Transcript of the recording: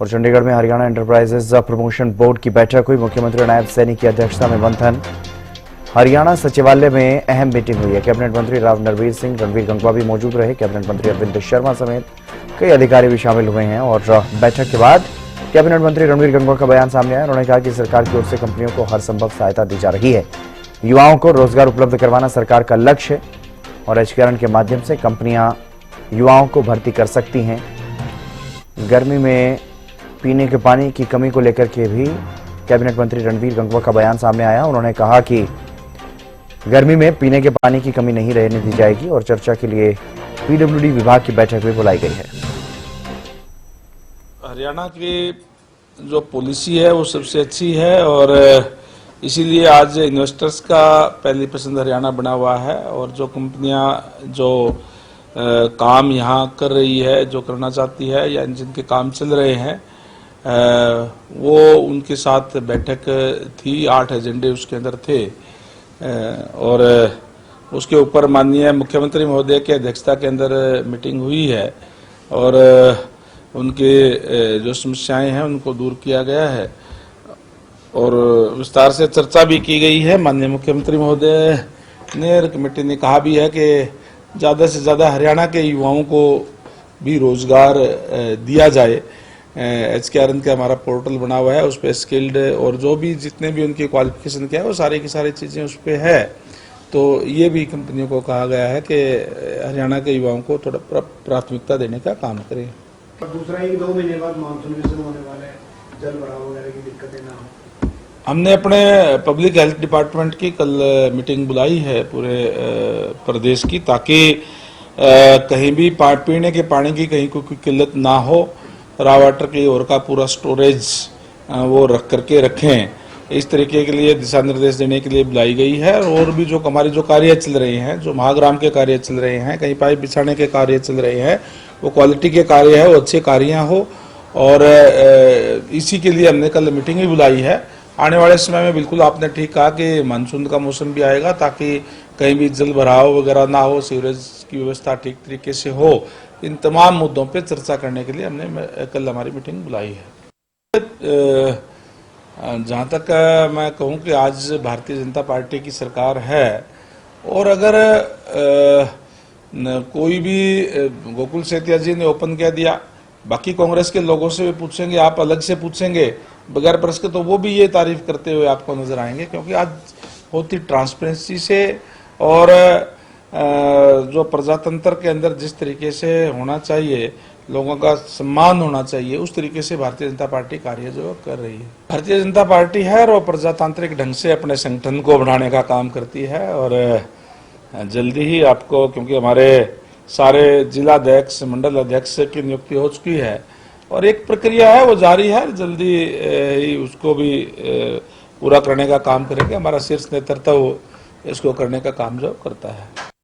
और चंडीगढ़ में Haryana enterprises promotion board की बैठक हुई। मुख्यमंत्री नायब सैनी की अध्यक्षता में मंथन। हरियाणा सचिवालय में अहम मीटिंग हुई है। कैबिनेट मंत्री राव नरवीर सिंह, रणवीर गंगवा भी मौजूद रहे। कैबिनेट मंत्री अरविंद शर्मा समेत कई अधिकारी भी शामिल हुए हैं। और बैठक के बाद कैबिनेट मंत्री रणवीर गंगवा का बयान सामने आया। उन्होंने कहा कि सरकार की ओर से कंपनियों को हर संभव सहायता दी जा रही है। युवाओं को रोजगार उपलब्ध करवाना सरकार का लक्ष्य है और एचकेआरएन के माध्यम से कंपनियां युवाओं को भर्ती कर सकती हैं। गर्मी में पीने के पानी की कमी को लेकर के भी कैबिनेट मंत्री रणवीर गंगवा का बयान सामने आया। उन्होंने कहा कि गर्मी में पीने के पानी की कमी नहीं रहने दी जाएगी और चर्चा के लिए पीडब्ल्यूडी विभाग की बैठक भी बुलाई गई है। हरियाणा की जो पॉलिसी है वो सबसे अच्छी है और इसीलिए आज इन्वेस्टर्स का पहली पसंद हरियाणा बना हुआ है। और जो कंपनियां जो काम यहाँ कर रही है, जो करना चाहती है या जिनके काम चल रहे हैं, वो उनके साथ बैठक थी। 8 एजेंडे उसके अंदर थे और उसके ऊपर माननीय मुख्यमंत्री महोदय की अध्यक्षता के अंदर मीटिंग हुई है और उनके जो समस्याएं हैं उनको दूर किया गया है और विस्तार से चर्चा भी की गई है। माननीय मुख्यमंत्री महोदय ने कमेटी ने कहा भी है कि ज़्यादा से ज़्यादा हरियाणा के युवाओं को भी रोजगार दिया जाए। एचकेआरएन का हमारा पोर्टल बना हुआ है, उस पर स्किल्ड और जो भी जितने भी उनकी क्वालिफिकेशन क्या है वो सारी की सारी चीज़ें उस पर है। तो ये भी कंपनियों को कहा गया है कि हरियाणा के युवाओं को थोड़ा प्राथमिकता देने का काम करें। दूसरा ही 2 महीने बाद मानसून भी शुरू होने वाला है, जल भराव वगैरह की दिक्कतें ना हो। हमने अपने पब्लिक हेल्थ डिपार्टमेंट की कल मीटिंग बुलाई है पूरे प्रदेश की, ताकि कहीं भी पीने के पानी की कहीं कोई किल्लत ना हो। रॉ वाटर की और का पूरा स्टोरेज वो रख करके रखें, इस तरीके के लिए दिशा निर्देश देने के लिए बुलाई गई है। और भी जो हमारे जो कार्य चल रहे हैं, जो महाग्राम के कार्य चल रहे हैं, कहीं पाइप बिछाने के कार्य चल रहे हैं, वो क्वालिटी के कार्य है, वो अच्छे कार्य हो। और इसी के लिए हमने कल मीटिंग भी बुलाई है। आने वाले समय में बिल्कुल आपने ठीक कहा कि मानसून का मौसम भी आएगा, ताकि कहीं भी जल भराव वगैरह ना हो, सीवरेज की व्यवस्था ठीक तरीके से हो। इन तमाम मुद्दों पे चर्चा करने के लिए हमने कल हमारी मीटिंग बुलाई है। जहाँ तक मैं कहूँ कि आज भारतीय जनता पार्टी की सरकार है और अगर कोई भी गोकुल सेतिया जी ने ओपन कह दिया, बाकी कांग्रेस के लोगों से भी पूछेंगे, आप अलग से पूछेंगे बगैर प्रश्न के, तो वो भी ये तारीफ करते हुए आपको नजर आएंगे। क्योंकि आज बहुत ही ट्रांसपेरेंसी से और जो प्रजातंत्र के अंदर जिस तरीके से होना चाहिए, लोगों का सम्मान होना चाहिए, उस तरीके से भारतीय जनता पार्टी कार्य जो कर रही है। भारतीय जनता पार्टी है और प्रजातांत्रिक ढंग से अपने संगठन को बढ़ाने का काम करती है और जल्दी ही आपको, क्योंकि हमारे सारे जिला अध्यक्ष, मंडल अध्यक्ष की नियुक्ति हो चुकी है और एक प्रक्रिया है वो जारी है, जल्दी ही उसको भी पूरा करने का काम करेंगे। हमारा शीर्ष नेतृत्व इसको करने का काम जो करता है।